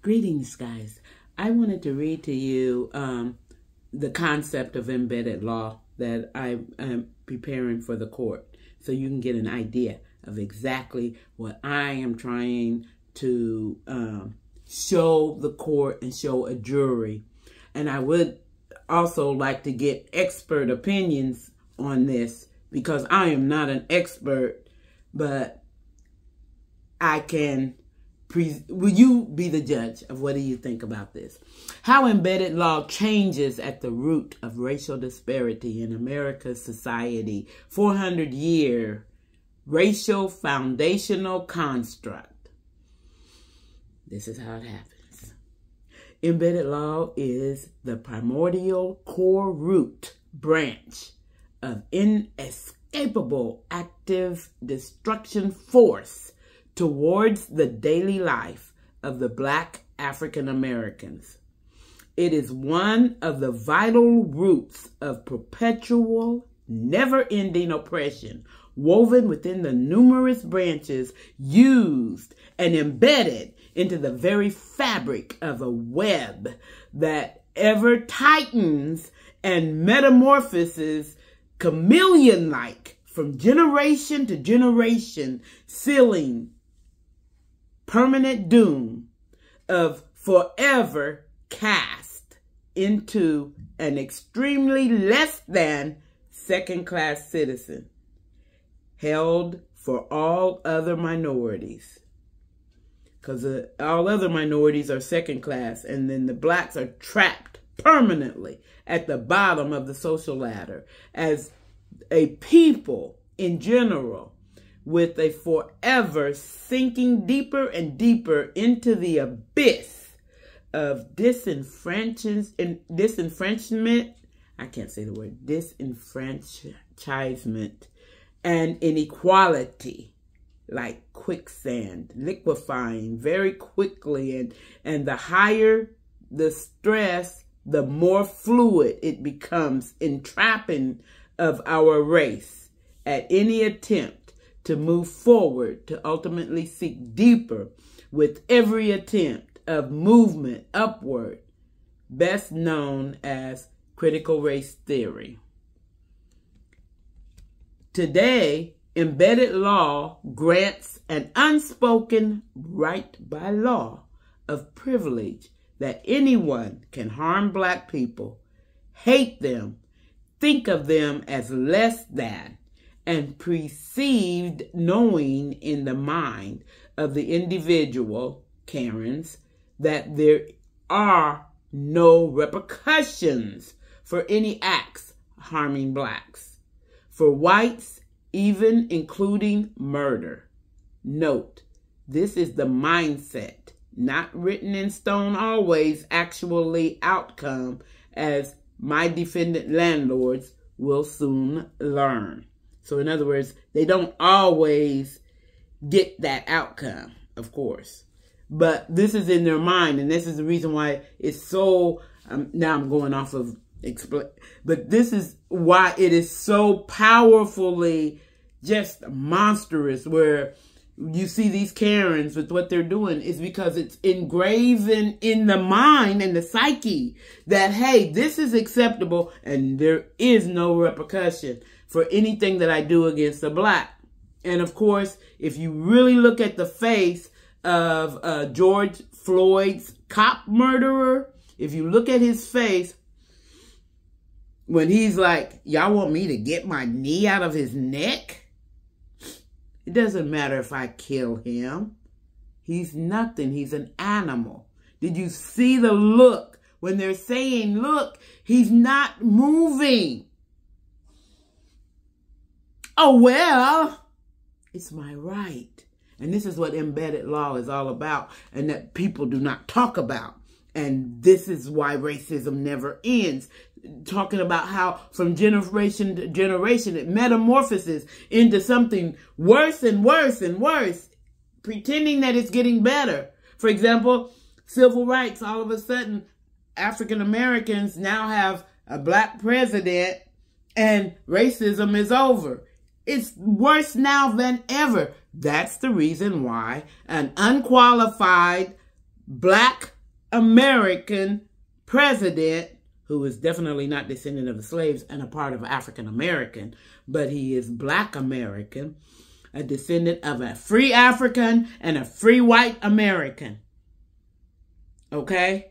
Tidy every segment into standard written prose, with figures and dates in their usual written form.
Greetings, guys. I wanted to read to you the concept of embedded law that I am preparing for the court, so you can get an idea of exactly what I am trying to show the court and show a jury. And I would also like to get expert opinions on this, because I am not an expert, but I can. Will you be the judge of what do you think about this? How embedded law changes at the root of racial disparity in America's society. 400-year racial foundational construct. This is how it happens. Embedded law is the primordial core root branch of inescapable active destruction force towards the daily life of the Black African Americans. It is one of the vital roots of perpetual, never-ending oppression, woven within the numerous branches used and embedded into the very fabric of a web that ever tightens and metamorphoses chameleon-like from generation to generation, sealing permanent doom of forever cast into an extremely less than second-class citizen, held for all other minorities. Because all other minorities are second class, and then the blacks are trapped permanently at the bottom of the social ladder as a people in general, with a forever sinking deeper and deeper into the abyss of disenfranchisement. I can't say the word, disenfranchisement and inequality, like quicksand, liquefying very quickly. And the higher the stress, the more fluid it becomes, entrapping of our race at any attempt to move forward, to ultimately seek deeper with every attempt of movement upward, best known as critical race theory. Today, embedded law grants an unspoken right by law of privilege that anyone can harm Black people, hate them, think of them as less than, and perceived knowing in the mind of the individual, Karens, that there are no repercussions for any acts harming Blacks. For whites, even including murder. Note, this is the mindset, not written in stone always, actually outcome, as my defendant landlords will soon learn. So in other words, they don't always get that outcome, of course. But this is in their mind, and this is the reason why it's so, now I'm going off of, but this is why it is so powerfully just monstrous, where you see these Karens with what they're doing, is because it's engraven in the mind and the psyche that, hey, this is acceptable and there is no repercussion for anything that I do against a Black. And of course, if you really look at the face of George Floyd's cop murderer, if you look at his face, when he's like, y'all want me to get my knee out of his neck? It doesn't matter if I kill him. He's nothing. He's an animal. Did you see the look when they're saying, look, he's not moving? Oh, well, it's my right. And this is what embedded law is all about, and that people do not talk about. And this is why racism never ends. Talking about how from generation to generation it metamorphoses into something worse and worse and worse, pretending that it's getting better. For example, civil rights, all of a sudden, African Americans now have a Black president and racism is over. It's worse now than ever. That's the reason why an unqualified Black American president, who is definitely not descendant of the slaves and a part of African American, but he is Black American, a descendant of a free African and a free white American. Okay?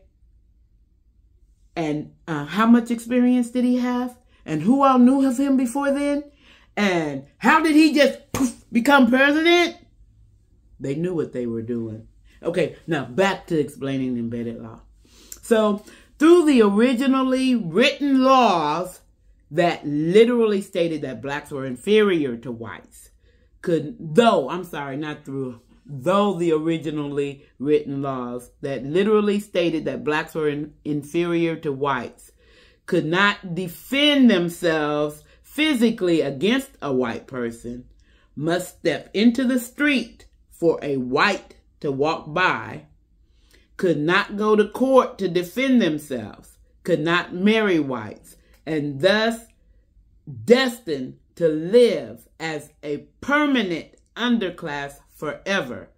And how much experience did he have? And who all knew of him before then? And how did he just become president? They knew what they were doing. Okay, now back to explaining embedded law. So, through the originally written laws that literally stated that blacks were inferior to whites, though the originally written laws that literally stated that blacks were inferior to whites could not defend themselves physically against a white person, must step into the street for a white to walk by, could not go to court to defend themselves, could not marry whites, and thus destined to live as a permanent underclass forever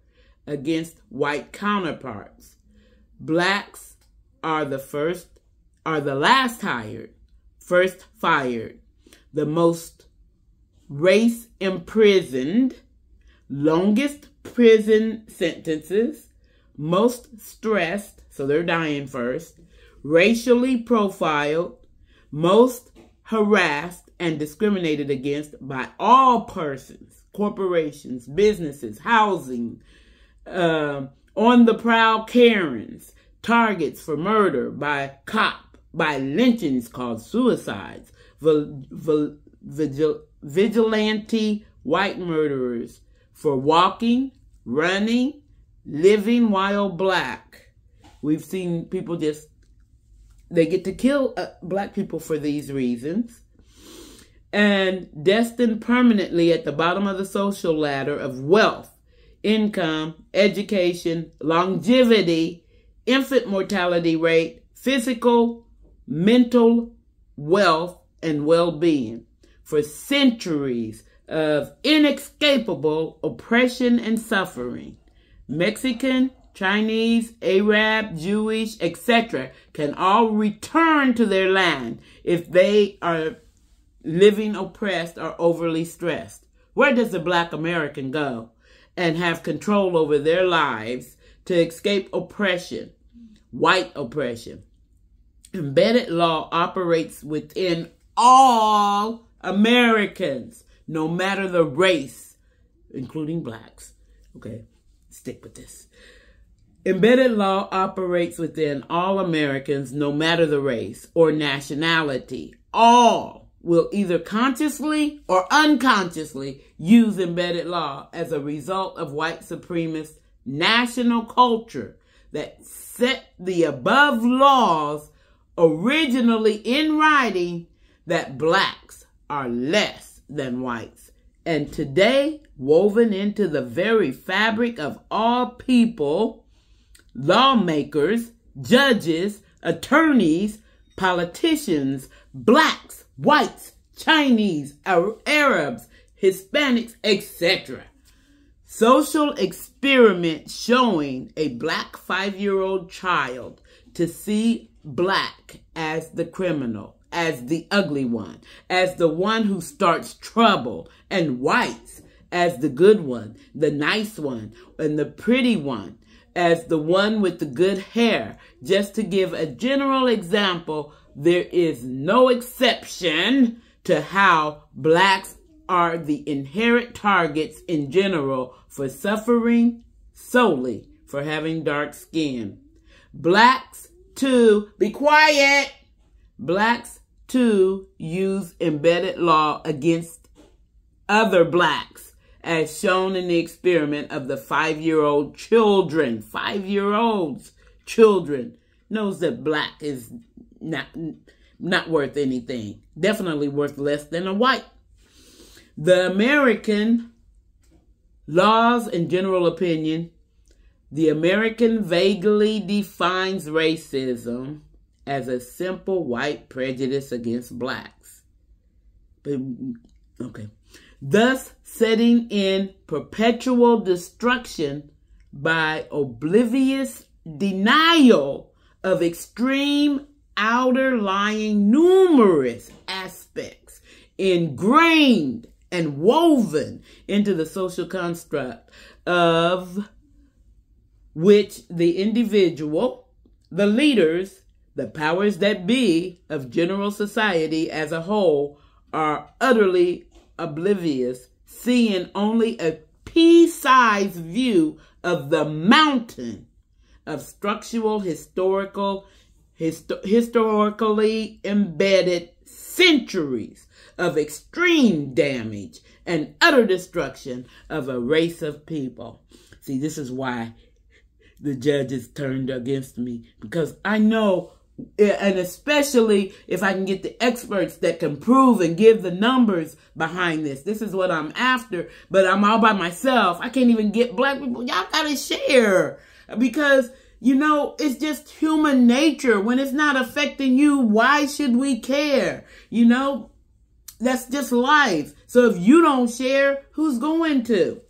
against white counterparts. Blacks are the last hired, first fired, the most race imprisoned, longest prison sentences, most stressed, so they're dying first, racially profiled, most harassed and discriminated against by all persons, corporations, businesses, housing, on the prowl Karens, targets for murder by lynchings called suicides, vigilante white murderers for walking, running, living while black. We've seen people they get to kill black people for these reasons. And destined permanently at the bottom of the social ladder of wealth, income, education, longevity, infant mortality rate, physical, mental wealth, and well-being for centuries of inescapable oppression and suffering. Mexican, Chinese, Arab, Jewish, etc. can all return to their land if they are living oppressed or overly stressed. Where does the Black American go and have control over their lives to escape oppression, white oppression? Embedded law operates within all Americans, no matter the race, including blacks. Okay, stick with this. Embedded law operates within all Americans, no matter the race or nationality. All will either consciously or unconsciously use embedded law as a result of white supremacist national culture that set the above laws originally in writing that blacks are less than whites, and today woven into the very fabric of all people, lawmakers, judges, attorneys, politicians, blacks, whites, Chinese, Arabs, Hispanics, etc. Social experiment showing a black 5-year-old child to see black as the criminal, as the ugly one, as the one who starts trouble, and whites as the good one, the nice one, and the pretty one, as the one with the good hair. Just to give a general example, there is no exception to how blacks are the inherent targets in general for suffering solely for having dark skin. Blacks, too, be quiet! Blacks, too, use embedded law against other blacks, as shown in the experiment of the 5-year-old children. 5-year-olds children knows that black is not worth anything. Definitely worth less than a white. The American laws and general opinion, the American vaguely defines racism as a simple white prejudice against blacks. Thus setting in perpetual destruction by oblivious denial of extreme outer-lying numerous aspects ingrained and woven into the social construct of which the individual, the leaders, the powers that be of general society as a whole are utterly oblivious, seeing only a pea-sized view of the mountain of structural, historically embedded centuries of extreme damage and utter destruction of a race of people. See, this is why the judges turned against me, because I know, and especially if I can get the experts that can prove and give the numbers behind this. This is what I'm after, but I'm all by myself. I can't even get black people. Y'all gotta share, because, you know, it's just human nature. When it's not affecting you, why should we care? You know, that's just life. So if you don't share, who's going to?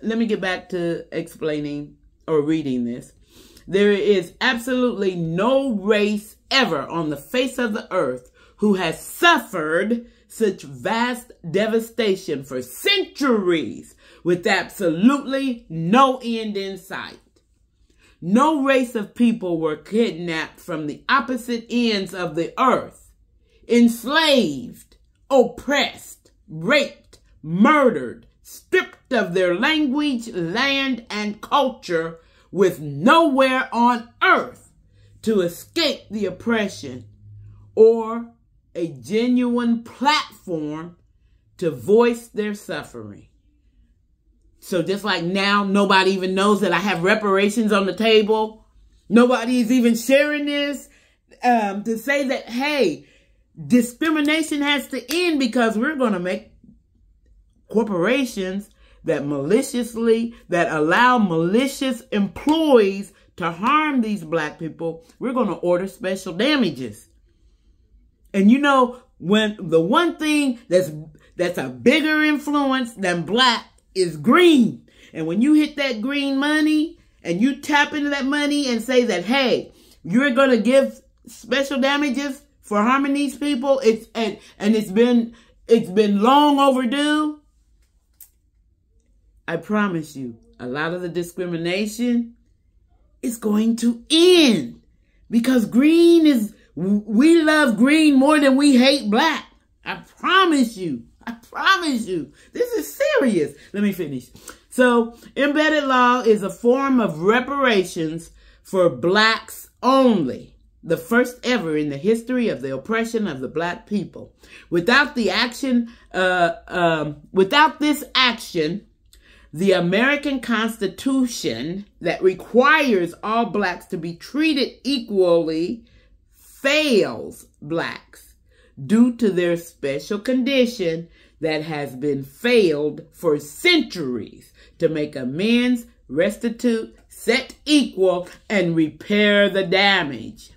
Let me get back to explaining or reading this. There is absolutely no race ever on the face of the earth who has suffered such vast devastation for centuries with absolutely no end in sight. No race of people were kidnapped from the opposite ends of the earth, enslaved, oppressed, raped, murdered, stripped of their language, land, and culture, with nowhere on earth to escape the oppression or a genuine platform to voice their suffering. So just like now, nobody even knows that I have reparations on the table. Nobody is even sharing this to say that, hey, discrimination has to end, because we're going to make corporations that allow malicious employees to harm these black people. We're going to order special damages. And you know, when the one thing that's a bigger influence than black is green. And when you hit that green money and you tap into that money and say that, hey, you're going to give special damages for harming these people, it's been long overdue. I promise you, a lot of the discrimination is going to end, because we love green more than we hate black. I promise you. I promise you. This is serious. Let me finish. So, embedded law is a form of reparations for blacks only. The first ever in the history of the oppression of the black people. Without this action, the American Constitution that requires all blacks to be treated equally fails blacks due to their special condition that has been failed for centuries to make amends, restitute, set equal, and repair the damage.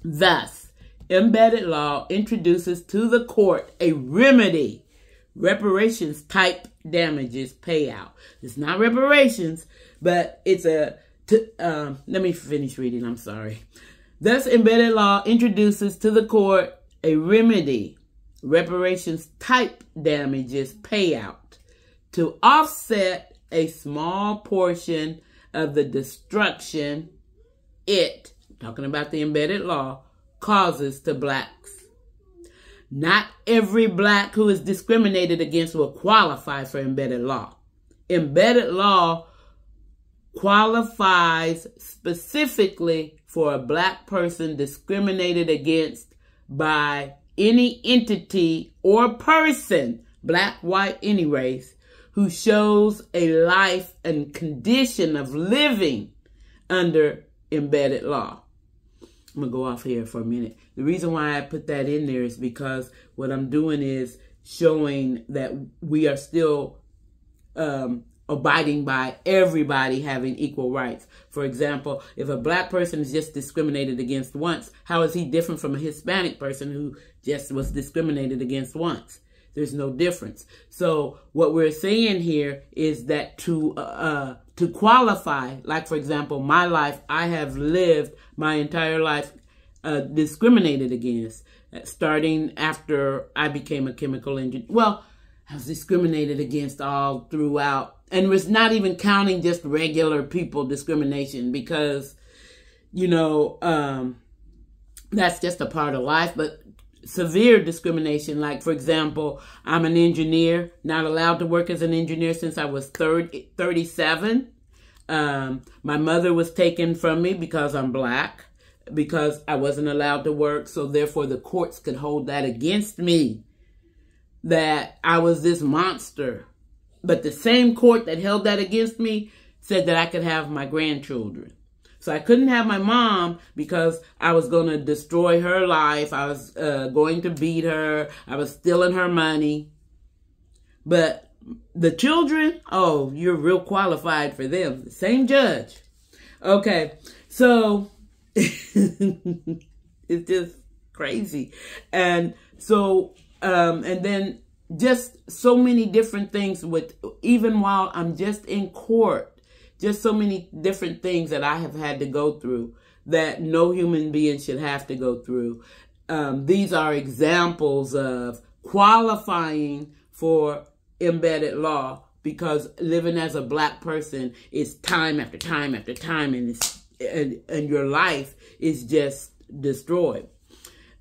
Thus, embedded law introduces to the court a remedy, reparations type damages payout. It's not reparations, but it's let me finish reading, I'm sorry. Thus, embedded law introduces to the court a remedy, reparations type damages payout, to offset a small portion of the destruction talking about the embedded law, causes to blacks. Not every black who is discriminated against will qualify for embedded law. Embedded law qualifies specifically for a black person discriminated against by any entity or person, black, white, any race, who shows a life and condition of living under embedded law. I'm going to go off here for a minute. The reason why I put that in there is because what I'm doing is showing that we are still abiding by everybody having equal rights. For example, if a black person is just discriminated against once, how is he different from a Hispanic person who just was discriminated against once? There's no difference. So what we're saying here is that to to qualify, like for example, my life, I have lived my entire life discriminated against, starting after I became a chemical engineer. Well, I was discriminated against all throughout, and was not even counting just regular people discrimination, because, you know, that's just a part of life. But severe discrimination, like for example, I'm an engineer, not allowed to work as an engineer since I was 37. My mother was taken from me because I'm black, because I wasn't allowed to work. So therefore the courts could hold that against me, that I was this monster. But the same court that held that against me said that I could have my grandchildren. So I couldn't have my mom because I was going to destroy her life. I was going to beat her. I was stealing her money. But the children, oh, you're real qualified for them. The same judge. Okay, so it's just crazy. And so, and then just so many different things with, even while I'm just in court, just so many different things that I have had to go through that no human being should have to go through. These are examples of qualifying for embedded law, because living as a black person is time after time after time, and your life is just destroyed.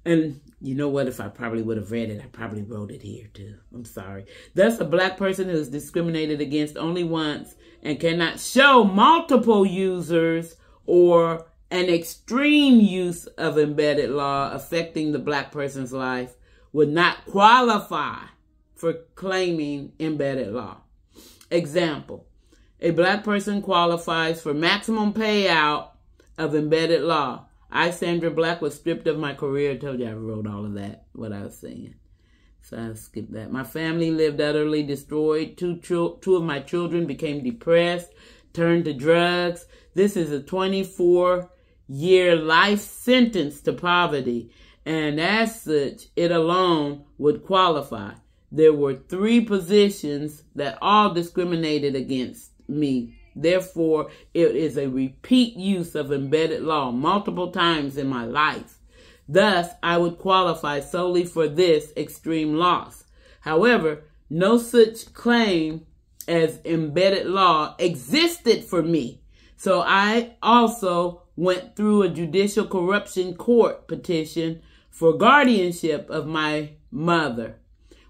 And you know what? If I probably would have read it, I probably wrote it here too. I'm sorry. Thus, a black person who is discriminated against only once and cannot show multiple users or an extreme use of embedded law affecting the black person's life would not qualify for claiming embedded law. Example, a black person qualifies for maximum payout of embedded law. I, Sandra Black, was stripped of my career. I told you I wrote all of that, what I was saying. So I'll skip that. My family lived utterly destroyed. Two of my children became depressed, turned to drugs. This is a 24-year life sentence to poverty. And as such, it alone would qualify. There were 3 positions that all discriminated against me. Therefore, it is a repeat use of embedded law multiple times in my life. Thus, I would qualify solely for this extreme loss. However, no such claim as embedded law existed for me. So I also went through a judicial corruption court petition for guardianship of my mother,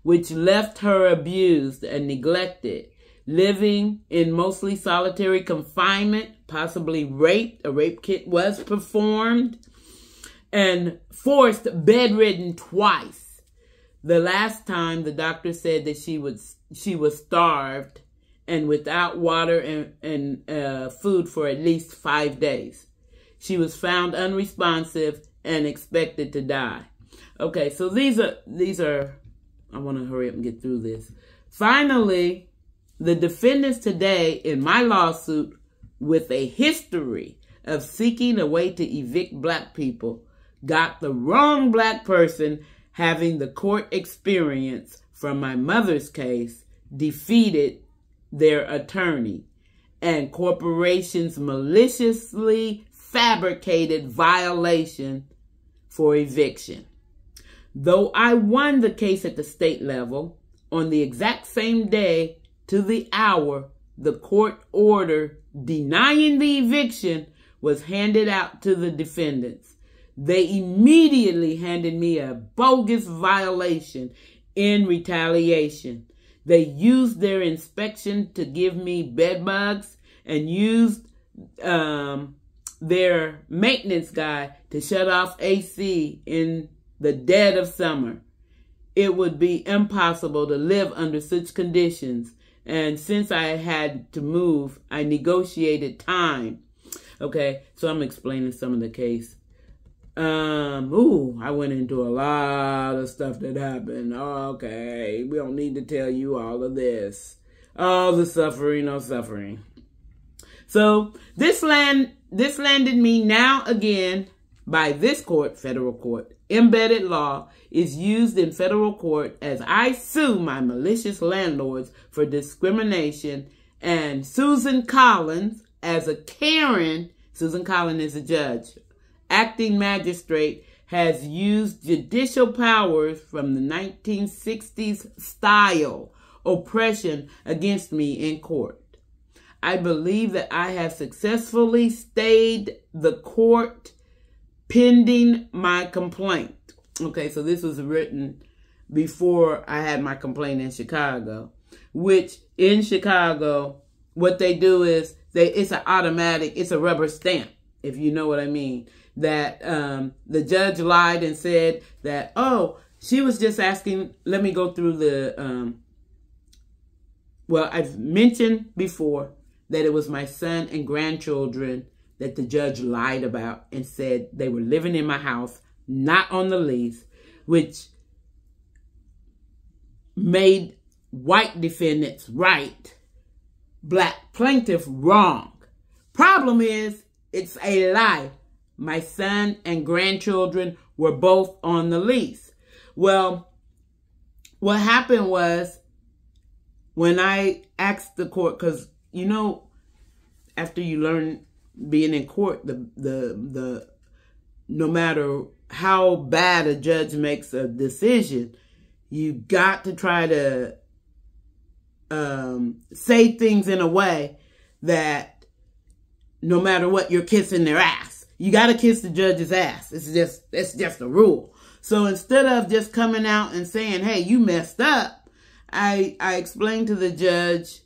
which left her abused and neglected, living in mostly solitary confinement, possibly raped. A rape kit was performed, and forced bedridden twice. The last time the doctor said that she was starved and without water and food for at least 5 days. She was found unresponsive and expected to die. Okay, so these are I want to hurry up and get through this. Finally, the defendants today in my lawsuit, with a history of seeking a way to evict black people, got the wrong black person having the court experience from my mother's case, defeated their attorney, and corporations maliciously fabricated violation for eviction. Though I won the case at the state level, on the exact same day to the hour, the court order denying the eviction was handed out to the defendants. They immediately handed me a bogus violation in retaliation. They used their inspection to give me bed bugs and used their maintenance guy to shut off AC in the dead of summer. It would be impossible to live under such conditions. And since I had to move, I negotiated time. Okay, so I'm explaining some of the case. I went into a lot of stuff that happened. Okay, we don't need to tell you all of this. All the suffering. So this landed me now again by this court, federal court. Embedded law is used in federal court as I sue my malicious landlords for discrimination And Susan Collins as a Karen, Susan Collins is a judge, acting magistrate, has used judicial powers from the 1960s style oppression against me in court. I believe that I have successfully stayed the court pending my complaint. Okay, so this was written before I had my complaint in Chicago, which in Chicago, what they do is it's an automatic, it's a rubber stamp, if you know what I mean, that the judge lied and said that, oh, she was just asking, let me go through the, well, I've mentioned before that it was my son and grandchildren that the judge lied about and said they were living in my house, not on the lease, which made white defendants right, black plaintiff wrong. Problem is, it's a lie. My son and grandchildren were both on the lease. Well, what happened was when I asked the court, because you know, after you learn being in court, the no matter how bad a judge makes a decision, you got to try to say things in a way that no matter what, you're kissing their ass. You got to kiss the judge's ass. It's just a rule. So instead of just coming out and saying, hey, you messed up, I explained to the judge,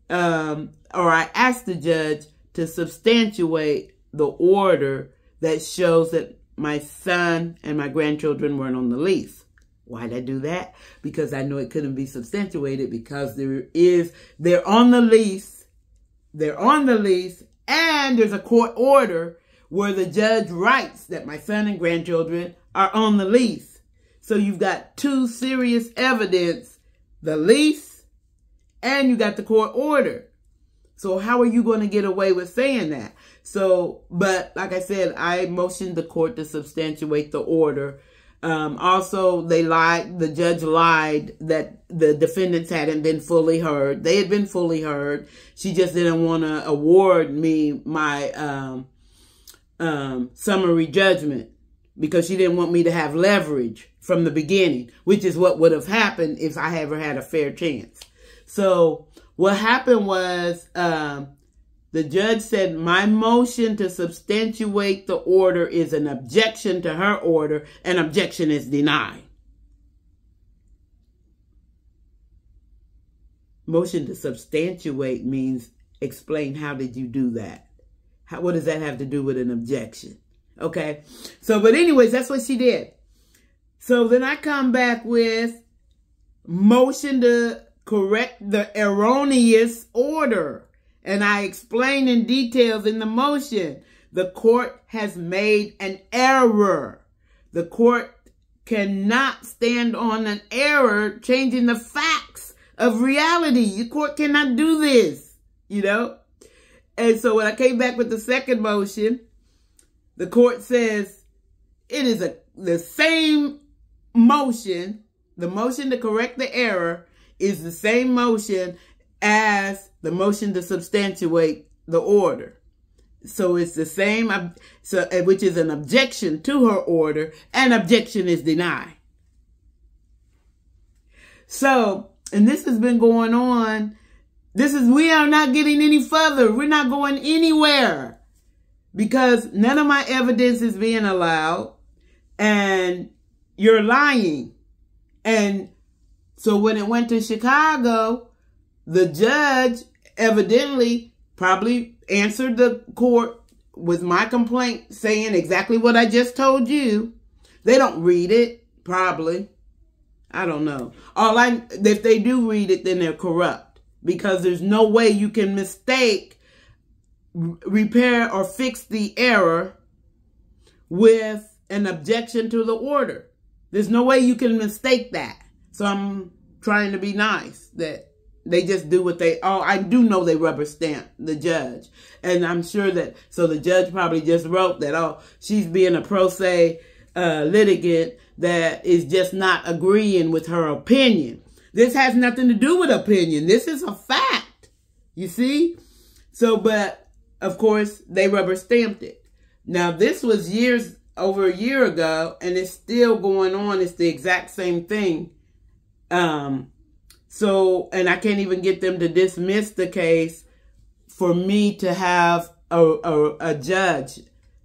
or I asked the judge to substantiate the order that shows that my son and my grandchildren weren't on the lease. Why'd I do that? Because I know it couldn't be substantiated because they're on the lease, and there's a court order where the judge writes that my son and grandchildren are on the lease. So you've got two serious evidence, the lease and you got the court order. So how are you going to get away with saying that? So, but like I said, I motioned the court to substantiate the order. Also, they lied. The judge lied that the defendants hadn't been fully heard. They had been fully heard. She just didn't want to award me my summary judgment because she didn't want me to have leverage from the beginning, which is what would have happened if I ever had a fair chance. So what happened was the judge said my motion to substantiate the order is an objection to her order, and objection is denied. Motion to substantiate means explain how did you do that? What does that have to do with an objection? Okay. So, but anyways, that's what she did. So then I come back with motion to correct the erroneous order. And I explain in details in the motion. The court has made an error. The court cannot stand on an error changing the facts of reality. The court cannot do this, you know. And so when I came back with the second motion, the court says it is the same motion. The motion to correct the error is the same motion as the motion to substantiate the order. So it's the same, which is an objection to her order, and objection is denied. So, and this has been going on. We are not getting any further. We're not going anywhere because none of my evidence is being allowed and you're lying. And so when it went to Chicago, the judge evidently probably answered the court with my complaint saying exactly what I just told you. They don't read it, probably. I don't know. If they do read it, then they're corrupt. Because there's no way you can mistake, repair, or fix the error with an objection to the order. There's no way you can mistake that. So I'm trying to be nice that they just do what I do know they rubber stamp the judge. And I'm sure that, so the judge probably just wrote that, she's being a pro se litigant that is just not agreeing with her opinion. This has nothing to do with opinion. This is a fact. You see? So, but of course, they rubber stamped it. Now, this was over a year ago, and it's still going on. It's the exact same thing. So, and I can't even get them to dismiss the case for me to have a judge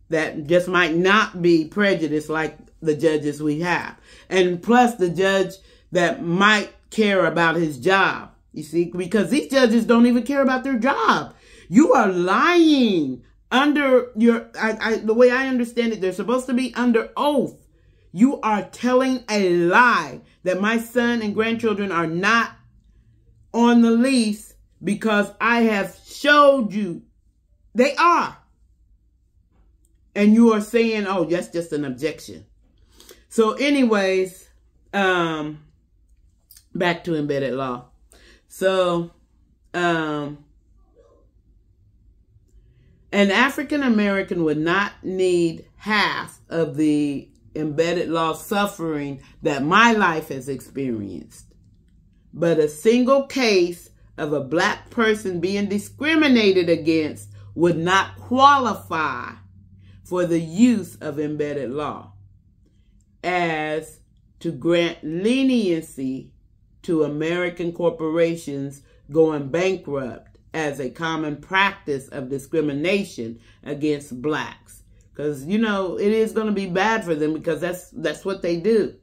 that just might not be prejudiced like the judges we have. And plus the judge that might care about his job. You see, because these judges don't even care about their job. You are lying under the way I understand it, they're supposed to be under oath. You are telling a lie that my son and grandchildren are not on the lease because I have showed you they are. And you are saying, oh, that's just an objection. So anyways, back to embedded law. So, an African American would not need half of the embedded law suffering that my life has experienced. But a single case of a black person being discriminated against would not qualify for the use of embedded law as to grant leniency to American corporations going bankrupt as a common practice of discrimination against blacks. Because, you know, it is going to be bad for them because that's what they do.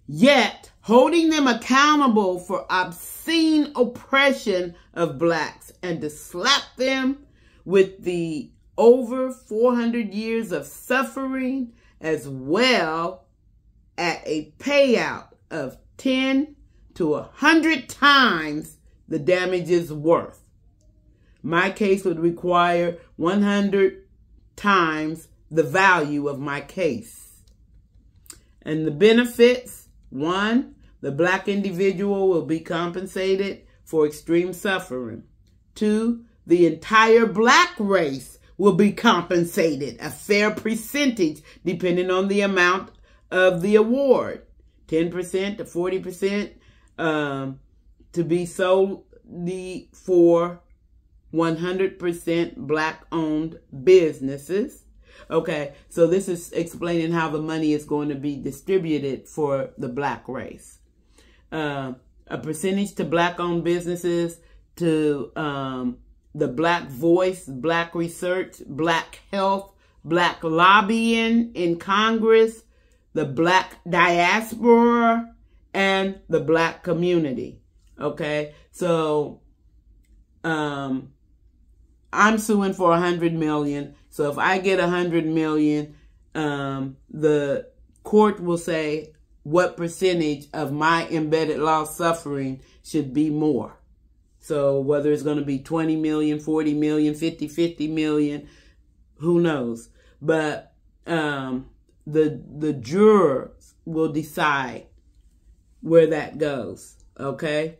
Yet, holding them accountable for obscene oppression of blacks and to slap them with the over 400 years of suffering as well at a payout of 10 to 100 times the damages worth. My case would require 100 times the value of my case. And the benefits: 1, the black individual will be compensated for extreme suffering. 2, the entire black race will be compensated a fair percentage depending on the amount of the award. 10% to 40% to be solely for 100% black-owned businesses. Okay, so this is explaining how the money is going to be distributed for the black race. A percentage to black-owned businesses, to the Black Voice, Black Research, Black Health, Black Lobbying in Congress, the Black Diaspora, and the Black community. Okay, so I'm suing for $100 million. So if I get $100 million, the court will say what percentage of my embedded law suffering should be more. So whether it's going to be 20 million, 40 million, 50 million, who knows? But the jurors will decide where that goes. Okay.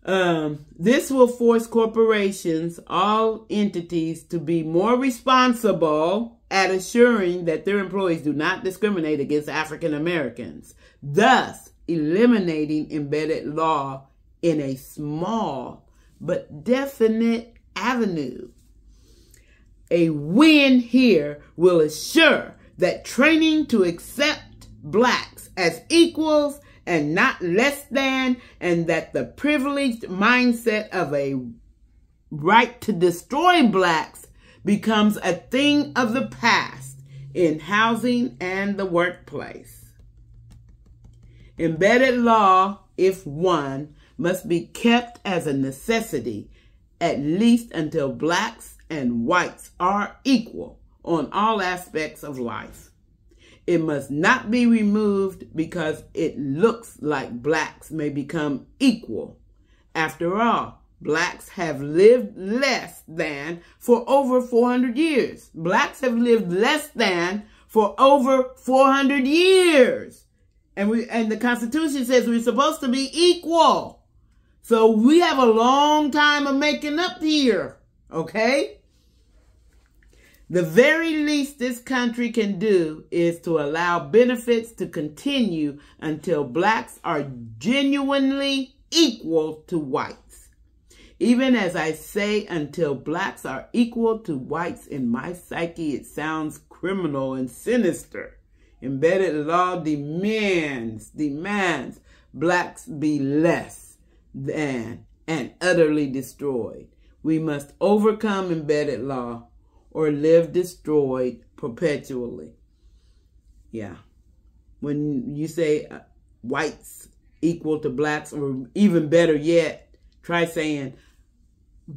This will force corporations, all entities, to be more responsible at assuring that their employees do not discriminate against African Americans, thus eliminating embedded law in a small but definite avenue. A win here will assure that training to accept blacks as equals and not less than, and that the privileged mindset of a right to destroy blacks becomes a thing of the past in housing and the workplace. Embedded law, if won, must be kept as a necessity, at least until blacks and whites are equal on all aspects of life. It must not be removed because it looks like blacks may become equal. After all, blacks have lived less than for over 400 years. Blacks have lived less than for over 400 years. And the Constitution says we're supposed to be equal. So we have a long time of making up here, okay? The very least this country can do is to allow benefits to continue until blacks are genuinely equal to whites. Even as I say, until blacks are equal to whites in my psyche, it sounds criminal and sinister. Embedded law demands blacks be less than and utterly destroyed. We must overcome embedded law or live destroyed perpetually. Yeah. When you say whites equal to blacks, or even better yet, try saying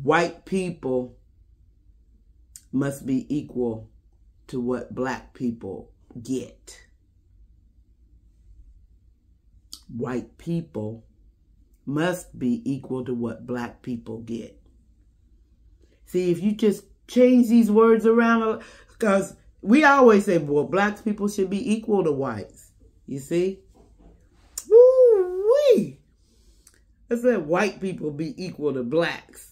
white people must be equal to what black people get. White people must be equal to what black people get. See, if you just change these words around, because we always say, well, black people should be equal to whites. You see? Woo-wee! I said white people be equal to blacks.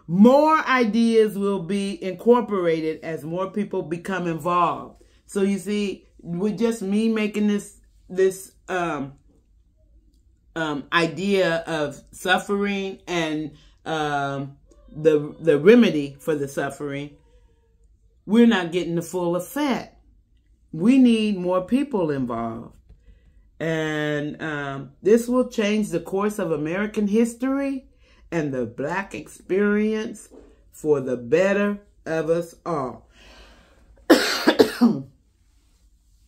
More ideas will be incorporated as more people become involved. So you see, with just me making this idea of suffering and the remedy for the suffering, we're not getting the full effect. We need more people involved. And this will change the course of American history and the black experience for the better of us all.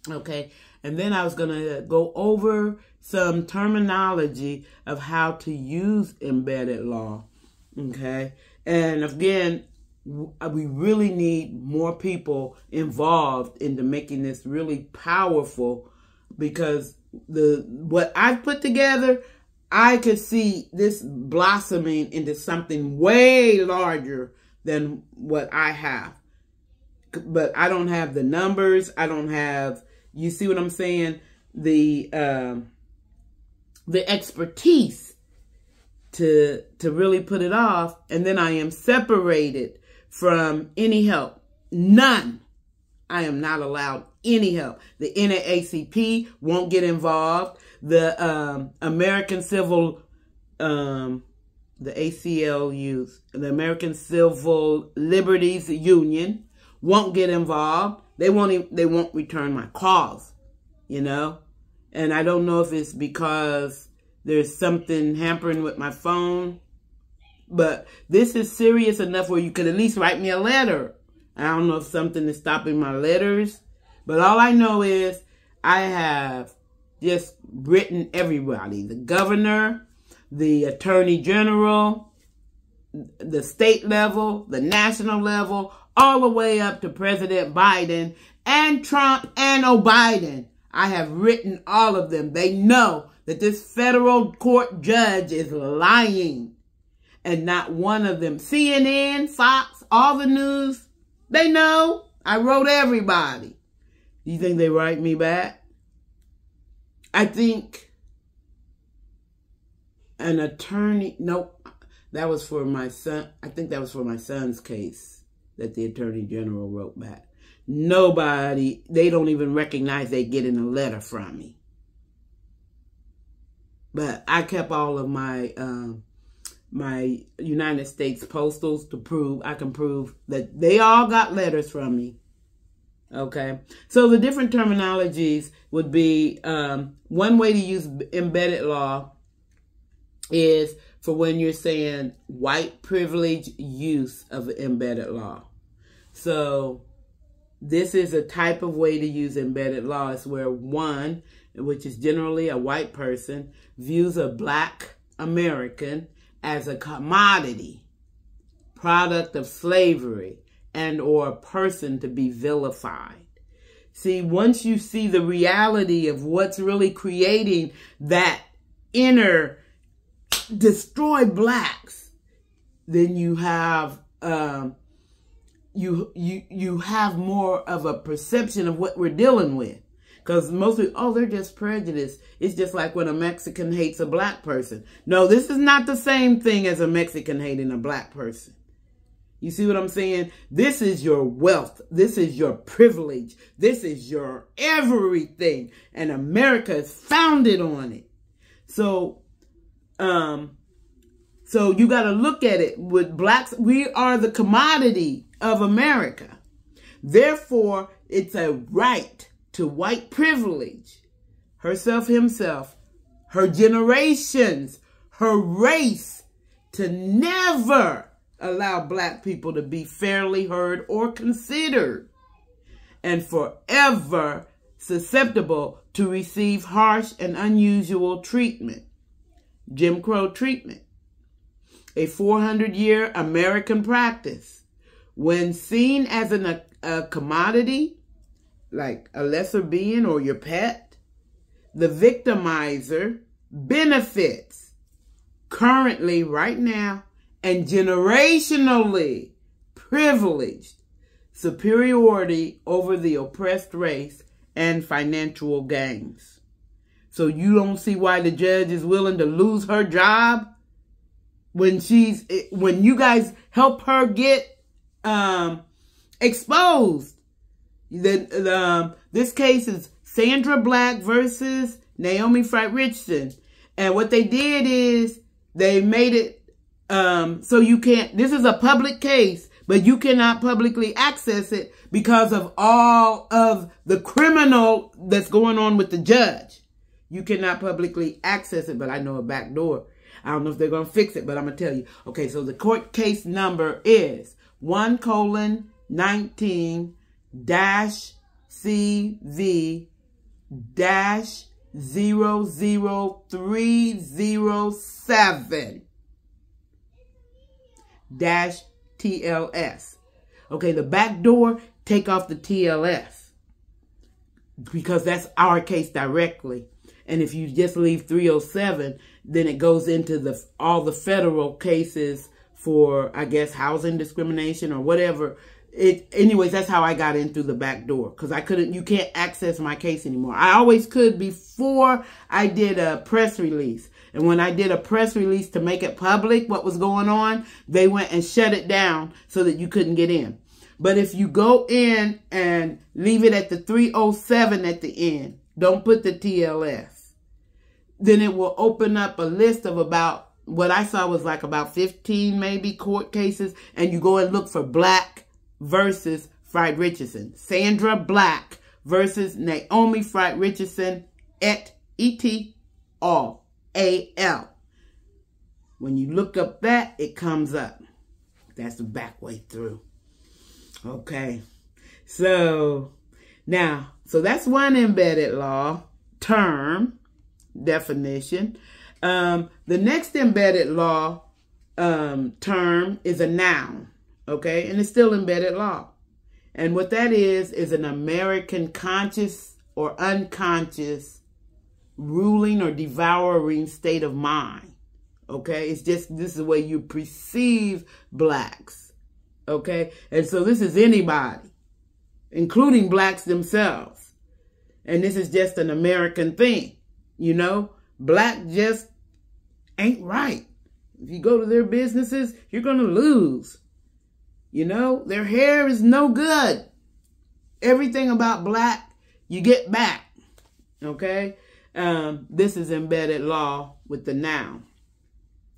Okay, and then I was going to go over some terminology of how to use embedded law. Okay, and again, we really need more people involved into making this really powerful, because what I've put together, I could see this blossoming into something way larger than what I have. But I don't have the numbers. I don't have, you see what I'm saying? The expertise to really put it off. And then I am separated from any help. None. I am not allowed any help. The NAACP won't get involved. The American Civil, the ACLU, the American Civil Liberties Union won't get involved. They won't return my calls, you know. And I don't know if it's because there's something hampering with my phone, but this is serious enough where you could at least write me a letter. I don't know if something is stopping my letters, but all I know is I have just written everybody, the governor, the attorney general, the state level, the national level, all the way up to President Biden and Trump and O'Biden. I have written all of them. They know that this federal court judge is lying. And not one of them, CNN, Fox, all the news, they know I wrote everybody. You think they write me back? I think an attorney, nope, that was for my son. I think that was for my son's case that the attorney general wrote back. Nobody, they don't even recognize they getting a letter from me. But I kept all of my my United States postals to prove, I can prove that they all got letters from me. Okay, so the different terminologies would be, one way to use embedded law is for when you're saying white privilege use of embedded law. So this is a type of way to use embedded law. It's where one, which is generally a white person, views a black American as a commodity, product of slavery, and or a person to be vilified. See, once you see the reality of what's really creating that inner destroy blacks, then you have you have more of a perception of what we're dealing with. Because most people, oh, they're just prejudiced. It's just like when a Mexican hates a black person. No, this is not the same thing as a Mexican hating a black person. You see what I'm saying? This is your wealth. This is your privilege. This is your everything. And America is founded on it. So So you got to look at it with blacks. We are the commodity of America. Therefore, it's a right to white privilege, herself, himself, her generations, her race, to never allow black people to be fairly heard or considered, and forever susceptible to receive harsh and unusual treatment, Jim Crow treatment, a 400-year American practice. When seen as a commodity, like a lesser being or your pet, the victimizer benefits currently, right now, and generationally privileged superiority over the oppressed race and financial gains. So you don't see why the judge is willing to lose her job when you guys help her get exposed. This case is Sandra Black versus Naomi Fright Richardson. And what they did is they made it so you can't, this is a public case, but you cannot publicly access it because of all of the criminal that's going on with the judge. You cannot publicly access it, but I know a back door. I don't know if they're going to fix it, but I'm going to tell you. Okay, so the court case number is 1:19-CV-00307. TLS. Okay, the back door, take off the TLS because that's our case directly. And if you just leave 307, then it goes into all the federal cases for, I guess, housing discrimination or whatever. Anyways, that's how I got in through the back door, because you can't access my case anymore. I always could before I did a press release. And when I did a press release to make it public what was going on, they went and shut it down so that you couldn't get in. But if you go in and leave it at the 307 at the end, don't put the TLS, then it will open up a list of about, what I saw was like about 15 maybe court cases, and you go and look for Black versus Fright Richardson. Sandra Black versus Naomi Fright Richardson et al. A-L. When you look up that, it comes up. That's the back way through. Okay. So, now, so that's one embedded law term definition. The next embedded law term is a noun. Okay. And it's still embedded law. And what that is an American conscious or unconscious ruling or devouring state of mind. Okay, it's just, this is the way you perceive blacks. Okay, and so this is anybody, including blacks themselves. And this is just an American thing. You know, black just ain't right. If you go to their businesses, you're going to lose. You know, their hair is no good. Everything about black, you get back. Okay. This is embedded law with the noun.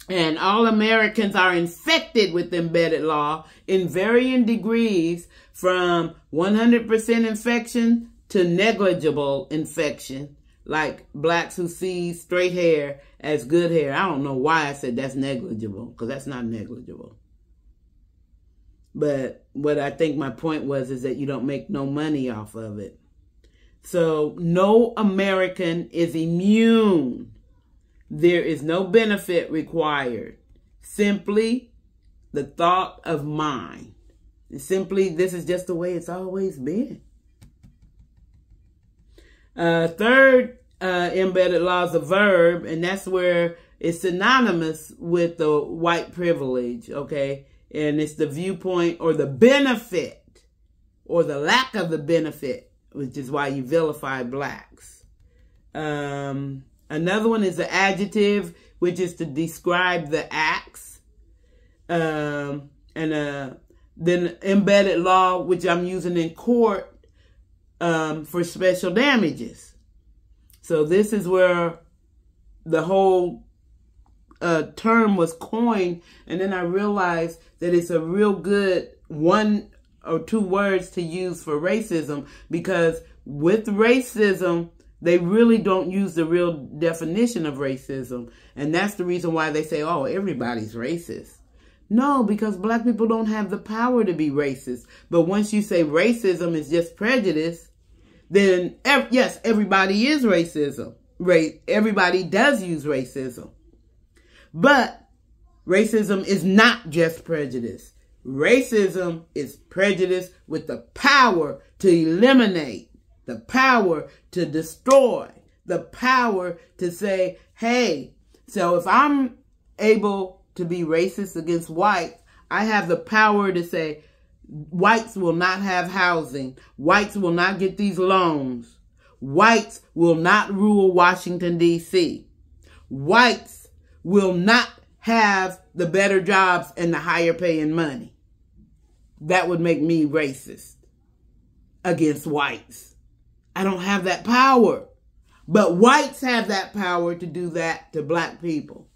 And all Americans are infected with embedded law in varying degrees, from 100% infection to negligible infection, like blacks who see straight hair as good hair. I don't know why I said that's negligible, because that's not negligible. But what I think my point was is that you don't make no money off of it. So no American is immune. There is no benefit required. Simply the thought of mind. Simply, this is just the way it's always been. Third embedded law is a verb, and that's where it's synonymous with the white privilege, okay? And it's the viewpoint or the benefit or the lack of the benefit, which is why you vilify blacks. Another one is the adjective, which is to describe the acts. Then embedded law, which I'm using in court for special damages. So this is where the whole term was coined, and then I realized that it's a real good 1 or 2 words to use for racism, because with racism, they really don't use the real definition of racism. And that's the reason why they say, oh, everybody's racist. No, because black people don't have the power to be racist. But once you say racism is just prejudice, then yes, everybody is racism. Everybody does use racism. But racism is not just prejudice. Racism is prejudice with the power to eliminate, the power to destroy, the power to say, hey, so if I'm able to be racist against whites, I have the power to say, whites will not have housing. Whites will not get these loans. Whites will not rule Washington, D.C. Whites will not have the better jobs and the higher paying money. That would make me racist against whites. I don't have that power. But whites have that power to do that to black people.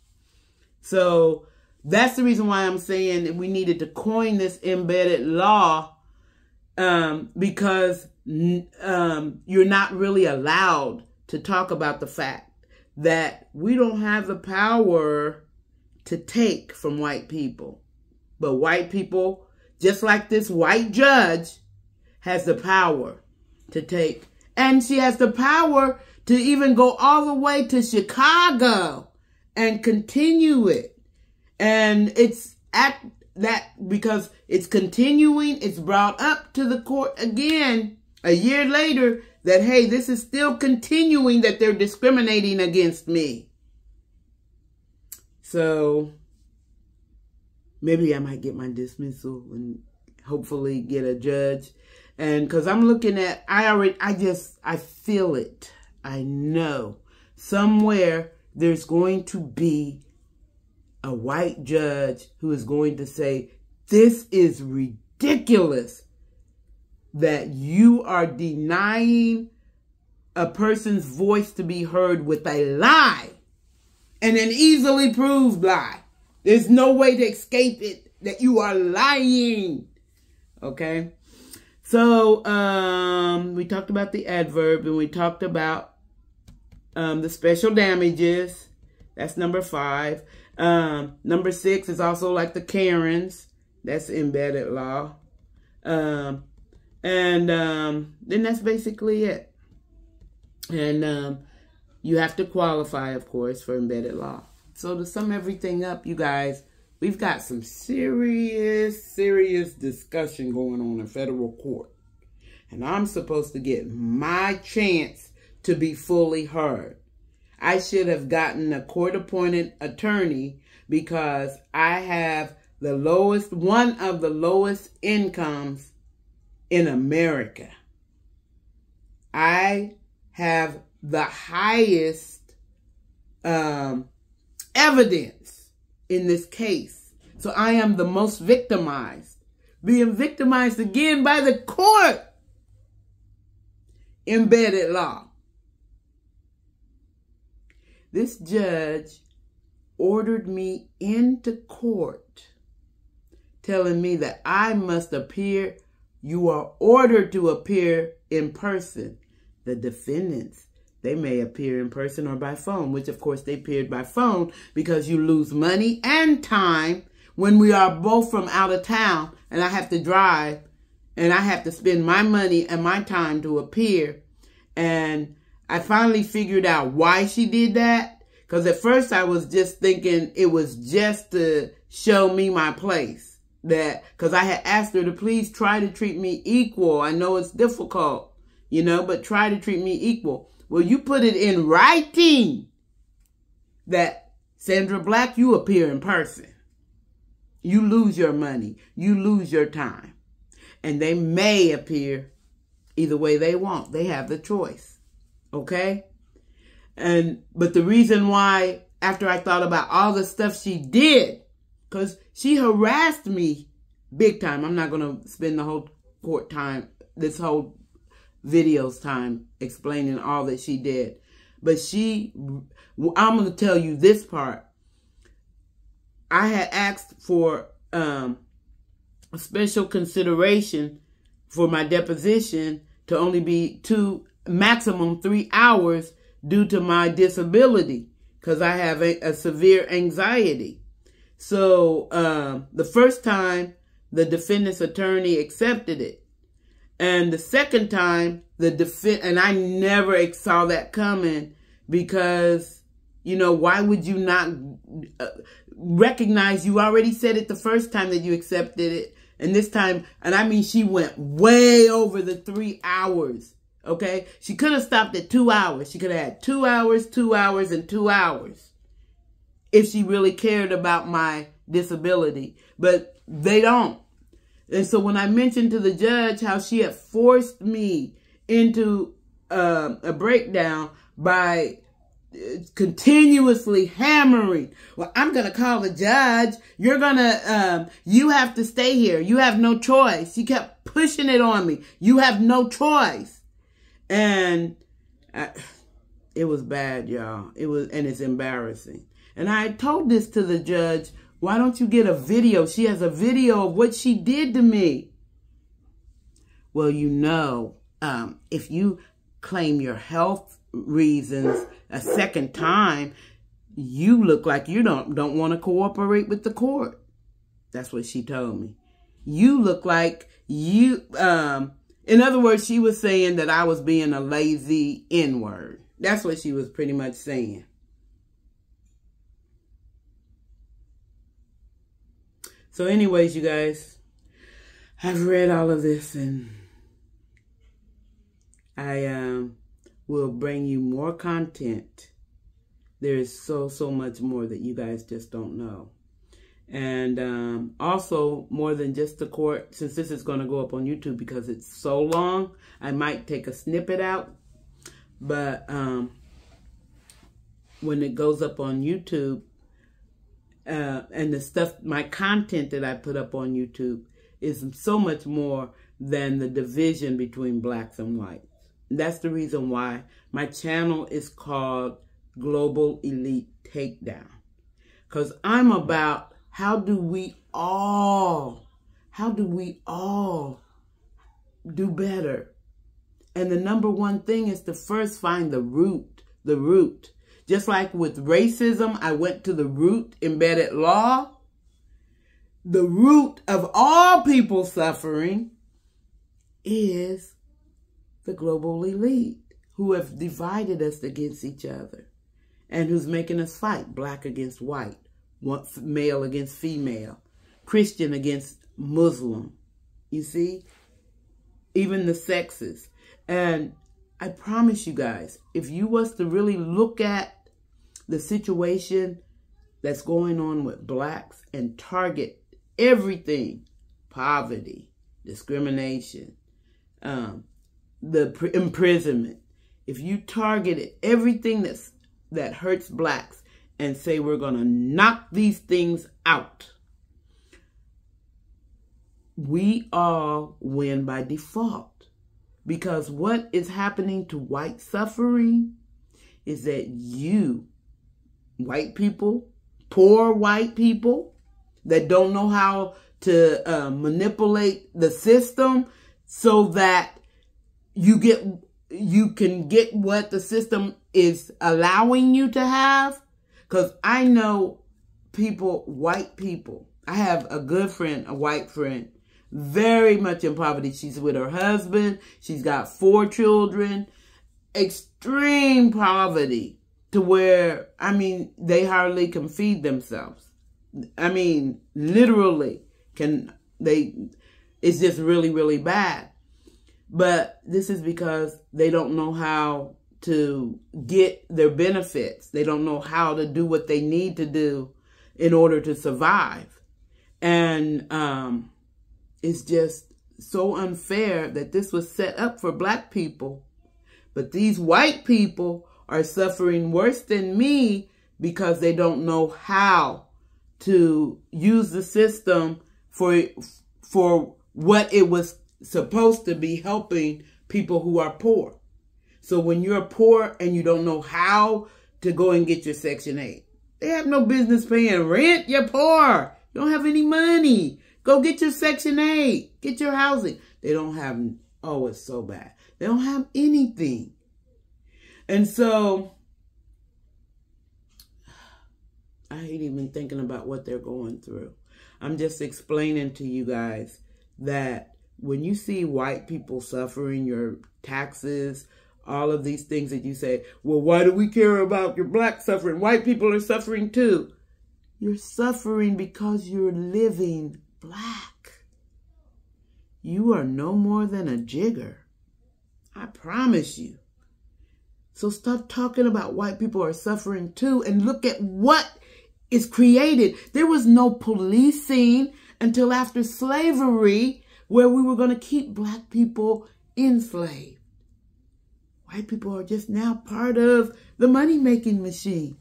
So that's the reason why I'm saying that we needed to coin this embedded law, because you're not really allowed to talk about the fact that we don't have the power to take from white people. But white people, just like this white judge, has the power to take. And she has the power to even go all the way to Chicago and continue it. And it's at that, because it's continuing, it's brought up to the court again a year later that, hey, this is still continuing, that they're discriminating against me. So maybe I might get my dismissal and hopefully get a judge. And because I'm looking at, I feel it. I know somewhere there's going to be a white judge who is going to say, this is ridiculous that you are denying a person's voice to be heard with a lie, and an easily proved lie. There's no way to escape it, that you are lying. Okay? So, we talked about the adverb, and we talked about the special damages. That's number 5. Number 6 is also like the Karens. That's embedded law. And then that's basically it. And you have to qualify, of course, for embedded law. So to sum everything up, you guys, we've got some serious discussion going on in federal court. And I'm supposed to get my chance to be fully heard. I should have gotten a court-appointed attorney because I have the lowest, one of the lowest incomes in America. I have the highest evidence in this case. So I am the most victimized. Being victimized again by the court. Embedded law. This judge ordered me into court telling me that I must appear. You are ordered to appear in person. The defendants, they may appear in person or by phone, which of course they appeared by phone because you lose money and time when we are both from out of town and I have to drive and I have to spend my money and my time to appear. And I finally figured out why she did that. Because at first I was just thinking it was just to show me my place. That because I had asked her to please try to treat me equal. I know it's difficult, you know, but try to treat me equal. Well, you put it in writing that Sandra Black, you appear in person. You lose your money. You lose your time. And they may appear either way they want. They have the choice. Okay? But the reason why, after I thought about all the stuff she did, because she harassed me big time. I'm not going to spend the whole court time, this whole video's time explaining all that she did. But I'm going to tell you this part. I had asked for a special consideration for my deposition to only be maximum 3 hours due to my disability, because I have a severe anxiety. So the first time, the defendant's attorney accepted it. And the second time, and I never saw that coming, because, you know, why would you not recognize you already said it the first time that you accepted it? And this time, and I mean, she went way over the 3 hours, okay? She could have stopped at 2 hours. She could have had 2 hours, 2 hours, and 2 hours if she really cared about my disability. But they don't. And so when I mentioned to the judge how she had forced me into a breakdown by continuously hammering, well, I'm going to call the judge. You're going to, you have to stay here. You have no choice. She kept pushing it on me. You have no choice. And it was bad, y'all. And it's embarrassing. And I told this to the judge. Why don't you get a video? She has a video of what she did to me. Well, you know, if you claim your health reasons a second time, you look like you don't want to cooperate with the court. That's what she told me. You look like you, in other words, she was saying that I was being a lazy N-word. That's what she was pretty much saying. So anyways, you guys, I've read all of this, and I will bring you more content. There is so much more that you guys just don't know. And also, more than just the court, since this is going to go up on YouTube because it's so long, I might take a snippet out. But when it goes up on YouTube, and the stuff, my content that I put up on YouTube is so much more than the division between blacks and whites. That's the reason why my channel is called Global Elite Takedown. Because I'm about how do we all do better? And the number one thing is to first find the root. Just like with racism, I went to the root, embedded law. The root of all people suffering is the global elite, who have divided us against each other and who's making us fight black against white, male against female, Christian against Muslim. You see? Even the sexes. And I promise you guys, if you was to really look at the situation that's going on with blacks and target everything, poverty, discrimination, the imprisonment, if you targeted everything that hurts blacks and say we're going to knock these things out, we all win by default. Because what is happening to white suffering is that you, white people, poor white people that don't know how to manipulate the system so that you can get what the system is allowing you to have. Because I know people, white people. I have a good friend, a white friend, very much in poverty. She's with her husband. She's got 4 children. Extreme poverty to where, I mean, they hardly can feed themselves. I mean, literally it's just really bad. But this is because they don't know how to get their benefits. They don't know how to do what they need to do in order to survive. And it's just so unfair that this was set up for black people. But these white people are suffering worse than me because they don't know how to use the system for what it was supposed to be, helping people who are poor. So when you're poor and you don't know how to go and get your Section 8, They have no business paying rent. You're poor. You don't have any money. Go get your Section 8. Get your housing. They don't have, oh, it's so bad. They don't have anything. And so, I hate even thinking about what they're going through. I'm just explaining to you guys that when you see white people suffering, your taxes, all of these things that you say, well, why do we care about your black suffering? White people are suffering too. You're suffering because you're living black. You are no more than a jigger. I promise you. So stop talking about white people are suffering too and look at what is created. There was no policing until after slavery where we were going to keep black people enslaved. White people are just now part of the money-making machine.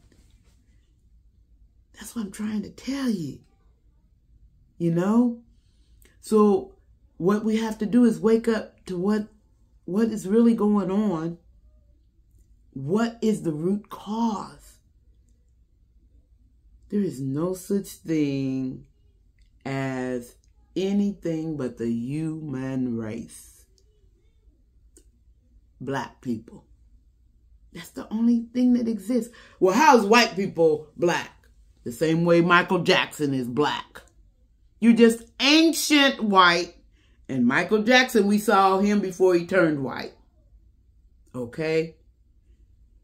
That's what I'm trying to tell you. You know? So what we have to do is wake up to what is really going on. What is the root cause? There is no such thing as anything but the human race. Black people. That's the only thing that exists. Well, how is white people black? The same way Michael Jackson is black. You're just ancient white. And Michael Jackson, we saw him before he turned white. Okay?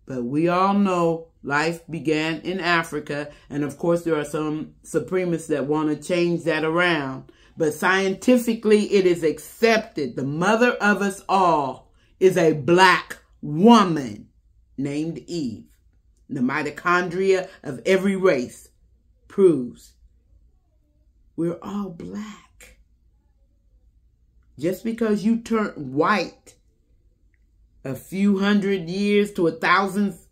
But we all know life began in Africa. And of course, there are some supremacists that want to change that around. But scientifically, it is accepted. The mother of us all is a black woman named Eve. The mitochondria of every race proves we're all black. Just because you turned white a few hundred years to thousands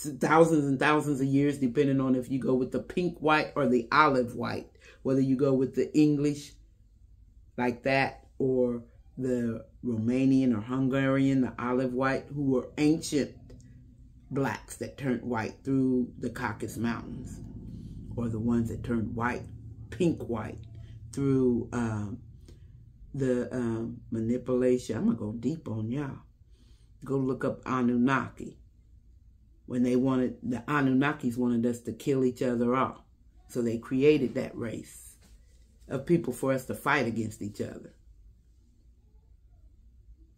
and thousands of years, depending on if you go with the pink white or the olive white, whether you go with the English like that or the Romanian or Hungarian, the olive white, who were ancient blacks that turned white through the Caucasus Mountains, or the ones that turned white, pink white, through the manipulation. I'm going to go deep on y'all. Go look up Anunnaki. When they wanted, the Anunnakis wanted us to kill each other off. So they created that race of people for us to fight against each other.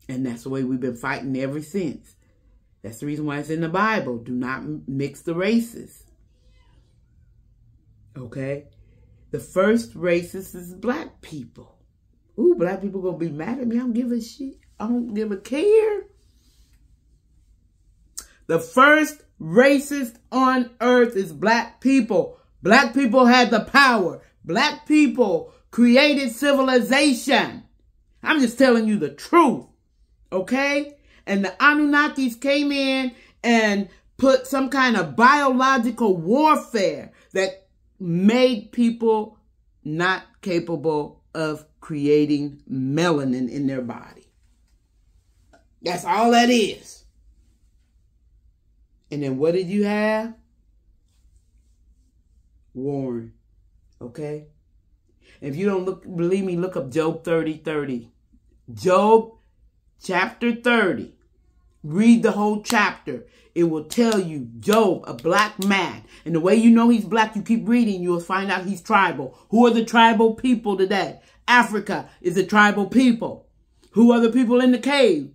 And that's the way we've been fighting ever since. That's the reason why it's in the Bible. Do not mix the races. Okay? The first races is black people. Ooh, black people gonna be mad at me. I don't give a shit. I don't give a care. The first racist on earth is black people. Black people had the power. Black people created civilization. I'm just telling you the truth. Okay? And the Anunnakis came in and put some kind of biological warfare that made people not capable of creating melanin in their body. That's all that is. And then what did you have? Warren. Okay? If you don't believe me, look up Job 30:30. Job chapter 30. Read the whole chapter. It will tell you Job, a black man. And the way you know he's black, you keep reading, you'll find out he's tribal. Who are the tribal people today? Africa is a tribal people. Who are the people in the cave?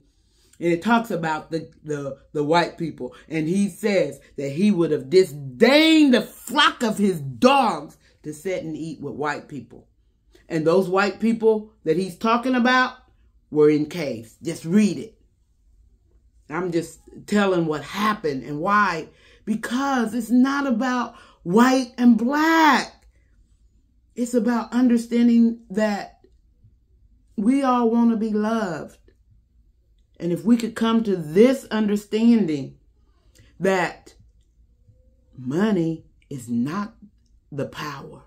And it talks about the white people. And he says that he would have disdained the flock of his dogs to sit and eat with white people. And those white people that he's talking about were in caves. Just read it. I'm just telling what happened and why. Because it's not about white and black. It's about understanding that we all want to be loved. And if we could come to this understanding that money is not the power.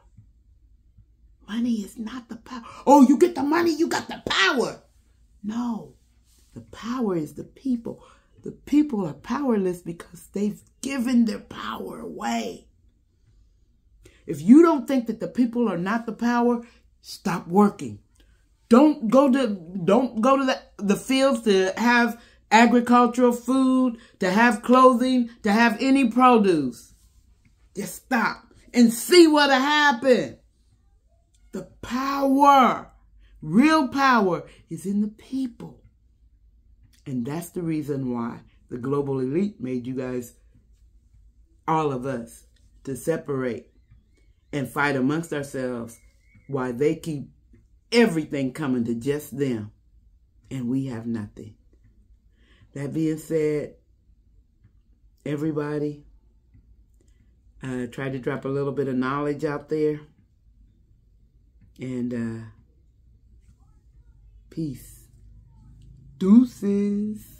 Money is not the power. Oh, you get the money, you got the power. No, the power is the people. The people are powerless because they've given their power away. If you don't think that the people are not the power, stop working. Don't go to the fields to have agricultural food, to have clothing, to have any produce. Just stop and see what'll happen. The power, real power, is in the people. And that's the reason why the global elite made you guys, all of us, to separate and fight amongst ourselves while they keep everything coming to just them. And we have nothing. That being said, everybody, try to drop a little bit of knowledge out there. And peace. Deuces.